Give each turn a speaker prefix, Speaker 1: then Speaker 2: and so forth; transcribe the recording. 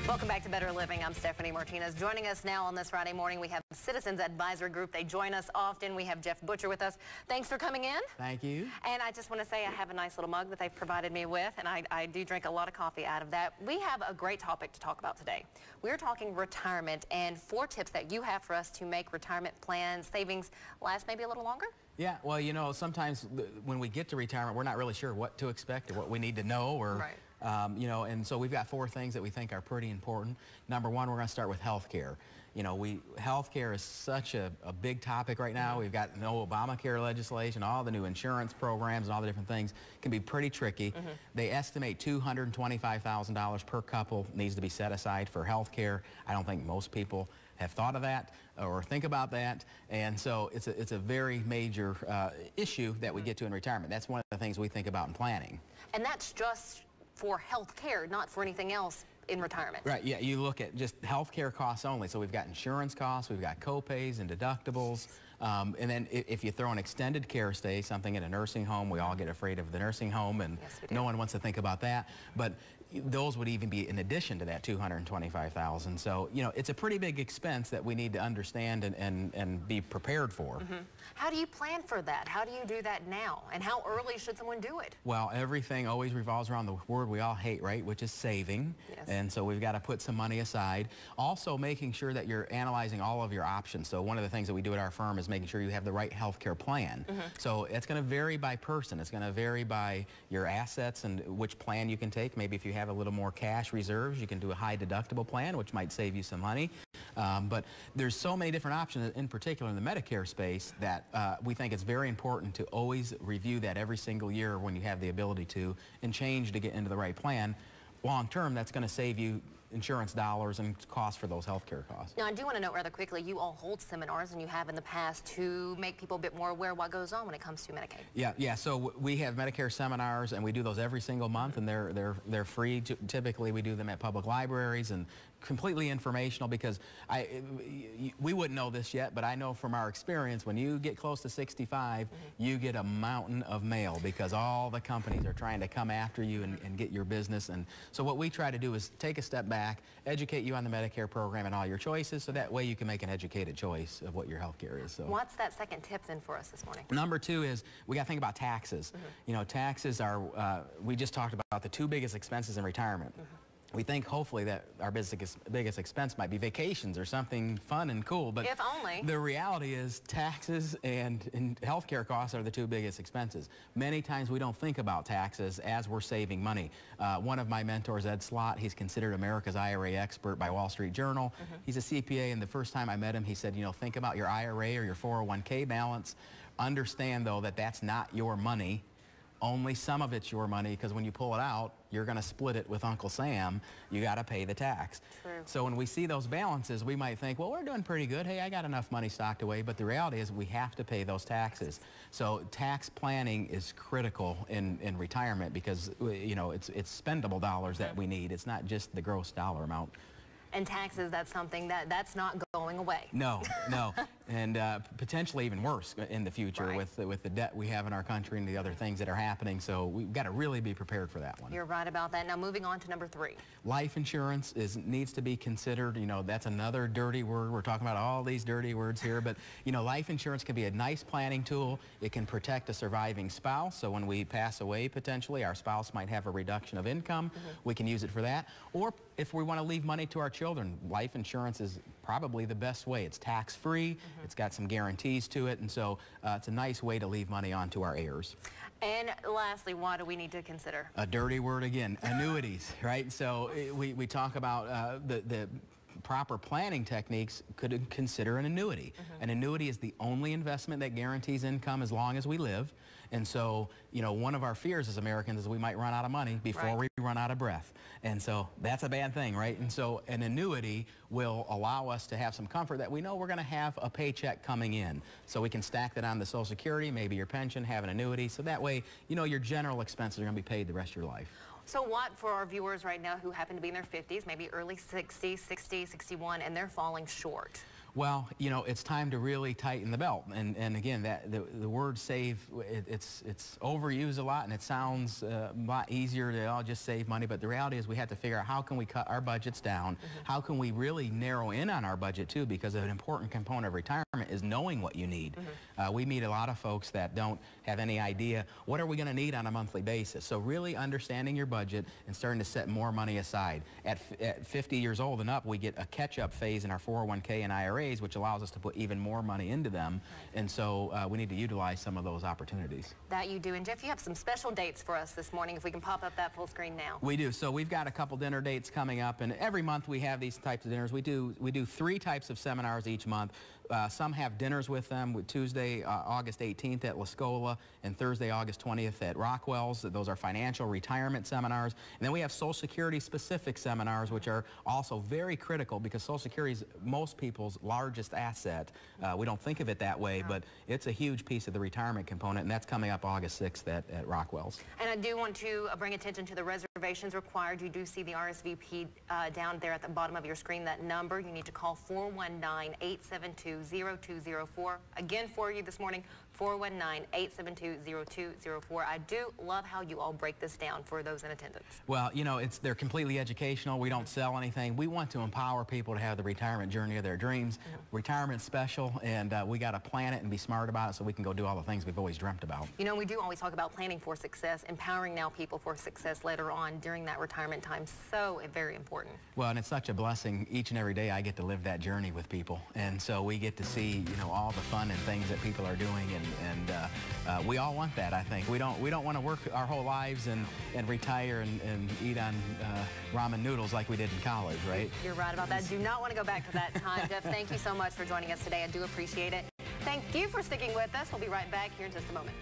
Speaker 1: Welcome back to Better Living. I'm Stephanie Martinez. Joining us now on this Friday morning, we have Citizens Advisory Group. They join us often. We have Jeff Butcher with us. Thanks for coming in.
Speaker 2: Thank you.
Speaker 1: And I just want to say I have a nice little mug that they've provided me with, and I do drink a lot of coffee out of that. We have a great topic to talk about today. We're talking retirement and 4 tips that you have for us to make retirement plans, savings last maybe a little longer.
Speaker 2: Yeah, well, you know, sometimes when we get to retirement, we're not really sure what to expect or what we need to know, or,
Speaker 1: right.
Speaker 2: You know, and so we've got 4 things that we think are pretty important. Number 1, we're going to start with health care. You know, health care is such a big topic right now. We've got no Obamacare legislation, all the new insurance programs and all the different things can be pretty tricky. They estimate $225,000 per couple needs to be set aside for health care. I don't think most people have thought of that or think about that, and so it's a very major issue that we get to in retirement. That's one of the things we think about in planning.
Speaker 1: And that's just for health care, not for anything else in retirement.
Speaker 2: Right, yeah, you look at just health care costs only. So we've got insurance costs, we've got co-pays and deductibles, and then if you throw an extended care stay, something in a nursing home, we all get afraid of the nursing home, and no one wants to think about that. But those would even be in addition to that $225,000. So, you know, it's a pretty big expense that we need to understand and be prepared for.
Speaker 1: How do you plan for that? How do you do that now? And how early should someone do it?
Speaker 2: Well, everything always revolves around the word we all hate, right, which is saving.
Speaker 1: Yes.
Speaker 2: And so we've got to put some money aside. Also making sure that you're analyzing all of your options. So one of the things that we do at our firm is making sure you have the right health care plan. So it's going to vary by person. It's going to vary by your assets and which plan you can take. Maybe if you have a little more cash reserves, you can do a high deductible plan, which might save you some money. But there's so many different options, in particular in the Medicare space, that we think it's very important to always review that every single year when you have the ability to, and change to get into the right plan. Long term, that's going to save you insurance dollars and costs for those health care costs.
Speaker 1: Now, I do want to note rather quickly, you all hold seminars, and you have in the past, to make people a bit more aware of what goes on when it comes to Medicaid.
Speaker 2: Yeah. So we have Medicare seminars, and we do those every single month, and they're free. Typically, we do them at public libraries and completely informational, because we wouldn't know this yet, but I know from our experience, when you get close to 65, you get a mountain of mail because all the companies are trying to come after you and get your business. And so what we try to do is take a step back, educate you on the Medicare program and all your choices, so that way you can make an educated choice of what your health care is. So
Speaker 1: what's that second tip then for us this morning?
Speaker 2: Number 2 is we got to think about taxes. You know, taxes are, we just talked about the 2 biggest expenses in retirement. We think hopefully that our biggest expense might be vacations or something fun and cool, but
Speaker 1: if only.
Speaker 2: The reality is taxes and healthcare costs are the 2 biggest expenses. Many times we don't think about taxes as we're saving money. One of my mentors, Ed Slott, he's considered America's IRA expert by Wall Street Journal. He's a CPA, and the first time I met him, he said, you know, think about your IRA or your 401k balance. Understand, though, that that's not your money. Only some of it's your money, because when you pull it out, you're going to split it with Uncle Sam. You got to pay the tax.
Speaker 1: True.
Speaker 2: So when we see those balances, we might think, well, we're doing pretty good. Hey, I got enough money stocked away. But the reality is we have to pay those taxes. So tax planning is critical in retirement, because, you know, it's spendable dollars that we need. It's not just the gross dollar amount.
Speaker 1: And taxes, that's something that's not going away.
Speaker 2: No, and potentially even worse in the future with the debt we have in our country and the other things that are happening. So we've got to really be prepared for that one.
Speaker 1: You're right about that. Now, moving on to number 3.
Speaker 2: Life insurance needs to be considered. You know, that's another dirty word. We're talking about all these dirty words here, but you know, life insurance can be a nice planning tool. It can protect a surviving spouse. So when we pass away, potentially, our spouse might have a reduction of income. We can use it for that. Or if we want to leave money to our children, life insurance is probably the best way. It's tax-free. It's got some guarantees to it, and so it's a nice way to leave money on to our heirs.
Speaker 1: And lastly, what do we need to consider?
Speaker 2: A dirty word again, annuities, right? So we talk about the proper planning techniques. Could consider an annuity. An annuity is the only investment that guarantees income as long as we live. And so, you know, one of our fears as Americans is we might run out of money before we run out of breath. And so that's a bad thing, right? And so an annuity will allow us to have some comfort that we know we're going to have a paycheck coming in. So we can stack that on the Social Security, maybe your pension, have an annuity. So that way, you know, your general expenses are going to be paid the rest of your life.
Speaker 1: So what, for our viewers right now who happen to be in their 50s, maybe early 60s, 60, 61, and they're falling short?
Speaker 2: Well, you know, it's time to really tighten the belt. And again, the word save, it's overused a lot, and it sounds a lot easier to just save money. But the reality is we have to figure out how can we cut our budgets down? How can we really narrow in on our budget, too? Because an important component of retirement is knowing what you need. We meet a lot of folks that don't have any idea, what are we going to need on a monthly basis? So really understanding your budget and starting to set more money aside. At 50 years old and up, we get a catch-up phase in our 401k and IRAs, which allows us to put even more money into them. And so we need to utilize some of those opportunities. That you do.
Speaker 1: And Jeff, you have some special dates for us this morning, if we can pop up that full screen now.
Speaker 2: We do. So we've got a couple dinner dates coming up, and every month we have these types of dinners. We do 3 types of seminars each month. Some have dinners with them, with Tuesday, August 18th at La Scola, and Thursday, August 20th at Rockwell's. Those are financial retirement seminars. And then we have Social Security specific seminars, which are also very critical because Social Security is most people's largest asset. We don't think of it that way, but it's a huge piece of the retirement component, and that's coming up August 6th at Rockwell's.
Speaker 1: And I do want to bring attention to the reservations required. You do see the RSVP down there at the bottom of your screen. That number, you need to call 419-872-0204. Again for you this morning, 419-872-0204. I do love how you all break this down for those in attendance.
Speaker 2: Well, you know, they're completely educational. We don't sell anything. We want to empower people to have the retirement journey of their dreams. Retirement's special, and we got to plan it and be smart about it so we can go do all the things we've always dreamt about.
Speaker 1: You know, we do always talk about planning for success, empowering now people for success later on during that retirement time. So very important.
Speaker 2: Well, and it's such a blessing. Each and every day I get to live that journey with people, and so we get to see, you know, all the fun and things that people are doing, and we all want that. I think we don't want to work our whole lives and retire and eat on ramen noodles like we did in college, right?
Speaker 1: You're right about that. Do not want to go back to that time. Jeff, thank you so much for joining us today. I do appreciate it. Thank you for sticking with us. We'll be right back here in just a moment.